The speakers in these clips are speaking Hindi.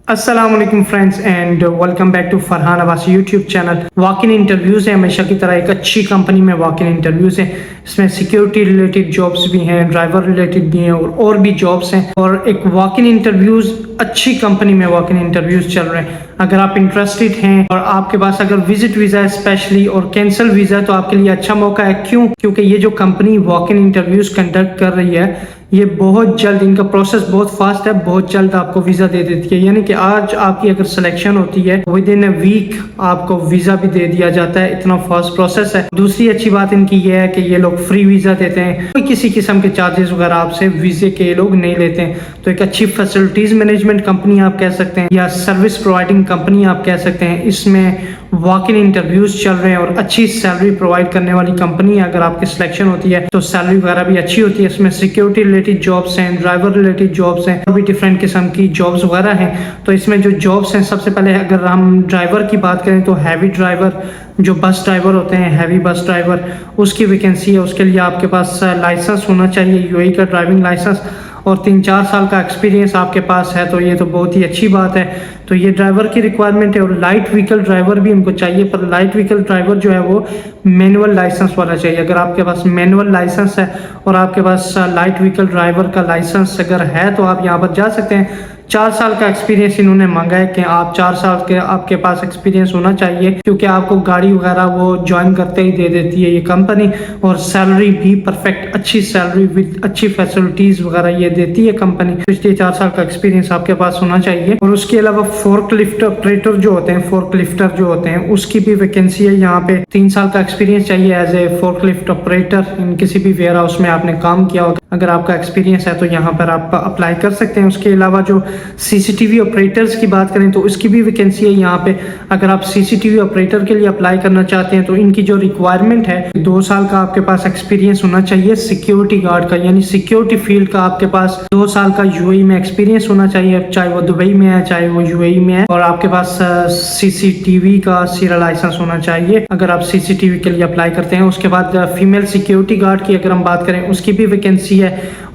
अस्सलाम वालेकुम friends and welcome back to Farhan Abbasi YouTube channel. Walk in interviews है, हमेशा की तरह एक अच्छी कंपनी में वॉक इन इंटरव्यूज़ है। इसमें सिक्योरिटी रिलेटेड जॉब्स भी हैं, ड्राइवर रिलेटेड भी हैं और भी जॉब्स हैं। और एक वॉक इन इंटरव्यूज़ अच्छी कंपनी में वॉक इन इंटरव्यूज़ चल रहे हैं। अगर आप इंटरेस्टेड हैं और आपके पास अगर विजिट वीज़ा है स्पेशली और कैंसिल वीज़ा, तो आपके लिए अच्छा मौका है। क्यों? क्योंकि ये जो company walk in interviews conduct कर रही है, ये बहुत जल्द, इनका प्रोसेस बहुत फास्ट है, बहुत जल्द आपको वीज़ा दे देती है। यानी कि आज आपकी अगर सिलेक्शन होती है, विद इन अ वीक आपको वीज़ा भी दे दिया जाता है। इतना फास्ट प्रोसेस है। दूसरी अच्छी बात इनकी ये है कि ये लोग फ्री वीज़ा देते हैं, कोई किसी किस्म के चार्जेस वगैरह आपसे वीज़े के ये लोग नहीं लेते हैं। तो एक अच्छी फैसिलिटीज़ मैनेजमेंट कंपनी आप कह सकते हैं या सर्विस प्रोवाइडिंग कंपनी आप कह सकते हैं। इसमें वॉक इन इंटरव्यूज़ चल रहे हैं और अच्छी सैलरी प्रोवाइड करने वाली कंपनी है। अगर आपकी सिलेक्शन होती है तो सैलरी वगैरह भी अच्छी होती है। इसमें सिक्योरिटी रिलेटेड जॉब्स हैं, ड्राइवर रिलेटेड जॉब्स हैं, और भी डिफरेंट किस्म की जॉब्स वगैरह हैं। तो इसमें जो जॉब्स हैं, सबसे पहले अगर हम ड्राइवर की बात करें तो हैवी ड्राइवर, जो बस ड्राइवर होते हैं, हैवी बस ड्राइवर, उसकी वैकेंसी है। उसके लिए आपके पास लाइसेंस होना चाहिए, यूएई का ड्राइविंग लाइसेंस, और 3-4 साल का एक्सपीरियंस आपके पास है, तो ये तो बहुत ही अच्छी बात है। तो ये ड्राइवर की रिक्वायरमेंट है। और लाइट व्हीकल ड्राइवर भी उनको चाहिए, पर लाइट व्हीकल ड्राइवर जो है वो मैनुअल लाइसेंस वाला चाहिए। अगर आपके पास मैनुअल लाइसेंस है और आपके पास लाइट व्हीकल ड्राइवर का लाइसेंस अगर है, तो आप यहाँ पर जा सकते हैं। 4 साल का एक्सपीरियंस इन्होंने मांगा है कि आप 4 साल के आपके पास एक्सपीरियंस होना चाहिए, क्योंकि आपको गाड़ी वगैरह वो ज्वाइन करते ही दे देती है ये कंपनी। और सैलरी भी परफेक्ट, अच्छी सैलरी विद अच्छी फैसिलिटीज वगैरह ये देती है कंपनी। तो इसलिए 4 साल का एक्सपीरियंस आपके पास होना चाहिए। और उसके अलावा फोर्क लिफ्ट ऑपरेटर जो होते हैं, फोर्क लिफ्टर जो होते हैं, उसकी भी वैकेंसी है यहाँ पे। 3 साल का एक्सपीरियंस चाहिए as a forklift operator in किसी भी वेयर हाउस में आपने काम किया होगा। अगर आपका एक्सपीरियंस है तो यहाँ पर आप अप्लाई कर सकते हैं। उसके अलावा जो सीसीटीवी ऑपरेटर्स की बात करें तो उसकी भी वैकेंसी है यहाँ पे। अगर आप सीसीटीवी ऑपरेटर के लिए अप्लाई करना चाहते हैं तो इनकी जो रिक्वायरमेंट है, 2 साल का आपके पास एक्सपीरियंस होना चाहिए सिक्योरिटी गार्ड का, यानी सिक्योरिटी फील्ड का आपके पास 2 साल का यूएई में एक्सपीरियंस होना चाहिए, चाहे वो दुबई में है चाहे वो यूएई में है। और आपके पास सीसीटीवी का सीरियल लाइसेंस होना चाहिए अगर आप सीसीटीवी के लिए अप्लाई करते हैं। उसके बाद फीमेल सिक्योरिटी गार्ड की अगर हम बात करें, उसकी भी वैकेंसी है।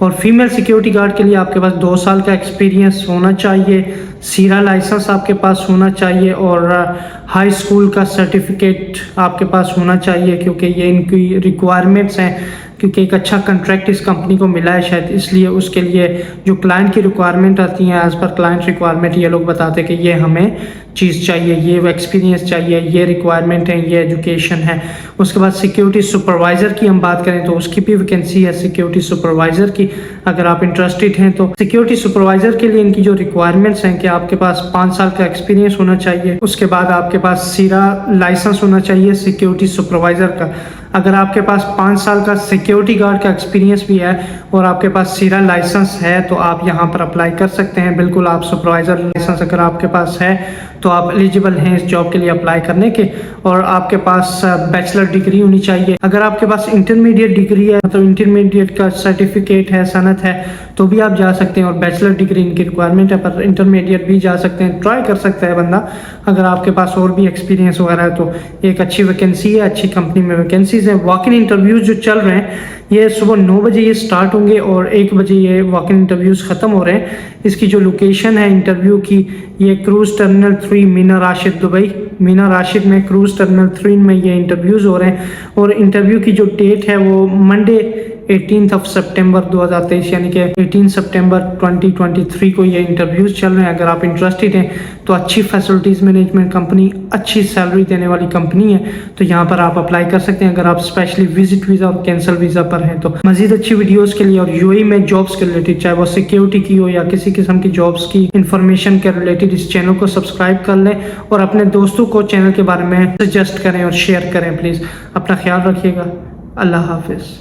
और फीमेल सिक्योरिटी गार्ड के लिए आपके पास 2 साल का एक्सपीरियंस होना चाहिए, सीरा लाइसेंस आपके पास होना चाहिए, और हाई स्कूल का सर्टिफिकेट आपके पास होना चाहिए, क्योंकि ये इनकी रिक्वायरमेंट्स हैं। क्योंकि एक अच्छा कॉन्ट्रैक्ट इस कंपनी को मिला है शायद, इसलिए उसके लिए जो क्लाइंट की रिक्वायरमेंट आती हैं, एज पर क्लाइंट रिक्वायरमेंट ये लोग बताते हैं कि ये हमें चीज़ चाहिए, ये एक्सपीरियंस चाहिए, ये रिक्वायरमेंट है, ये एजुकेशन है। उसके बाद सिक्योरिटी सुपरवाइज़र की हम बात करें तो उसकी भी वैकेंसी है, सिक्योरिटी सुपरवाइज़र की। अगर आप इंटरेस्टेड हैं तो सिक्योरिटी सुपरवाइज़र के लिए इनकी जो रिक्वायरमेंट्स हैं कि आपके पास 5 साल का एक्सपीरियंस होना चाहिए। उसके बाद आपके पास सीरा लाइसेंस होना चाहिए सिक्योरिटी सुपरवाइज़र का। अगर आपके पास 5 साल का सिक्योरिटी गार्ड का एक्सपीरियंस भी है और आपके पास सीरा लाइसेंस है, तो आप यहाँ पर अप्लाई कर सकते हैं। बिल्कुल, आप सुपरवाइज़र लाइसेंस अगर आपके पास है तो आप एलिजिबल हैं इस जॉब के लिए अप्लाई करने के। और आपके पास बैचलर डिग्री होनी चाहिए। अगर आपके पास इंटरमीडिएट डिग्री है, मतलब इंटरमीडिएट का सर्टिफिकेट है, सनद है, तो भी आप जा सकते हैं। और बैचलर डिग्री इनकी रिक्वायरमेंट है, पर इंटरमीडिएट भी जा सकते हैं, ट्राई कर सकता है बंदा। अगर आपके पास और भी एक्सपीरियंस वगैरह है तो एक अच्छी वैकेंसी है, अच्छी कंपनी में वैकेंसीज है। वॉक इन इंटरव्यूज़ जो चल रहे हैं, ये सुबह 9 बजे ये स्टार्ट होंगे और 1 बजे ये वॉक इन इंटरव्यूज़ ख़त्म हो रहे हैं। इसकी जो लोकेशन है इंटरव्यू की, ये cruise terminal 3 Mina Rashid Dubai, Mina Rashid में क्रूज़ टर्मिनल 3 में ये इंटरव्यूज़ हो रहे हैं। और इंटरव्यू की जो डेट है वो मंडे 18 सितंबर 2023, यानी कि 18 सितंबर 2023 को ये इंटरव्यूज़ चल रहे हैं। अगर आप इंटरेस्टेड हैं तो अच्छी फैसिलिटीज़ मैनेजमेंट कंपनी, अच्छी सैलरी देने वाली कंपनी है, तो यहाँ पर आप अप्लाई कर सकते हैं अगर आप स्पेशली विजिट वीज़ा और कैंसिल वीज़ा पर हैं। तो मज़ीद अच्छी वीडियोज़ के लिए और यूएई में जॉब्स के रिलेटेड, चाहे वो सिक्योरिटी की हो या किसी किस्म की जॉब्स की इंफॉर्मेशन के रिलेटेड, इस चैनल को सब्सक्राइब कर लें और अपने दोस्तों को चैनल के बारे में सजेस्ट करें और शेयर करें प्लीज़। अपना ख्याल रखिएगा। अल्लाह हाफिज़।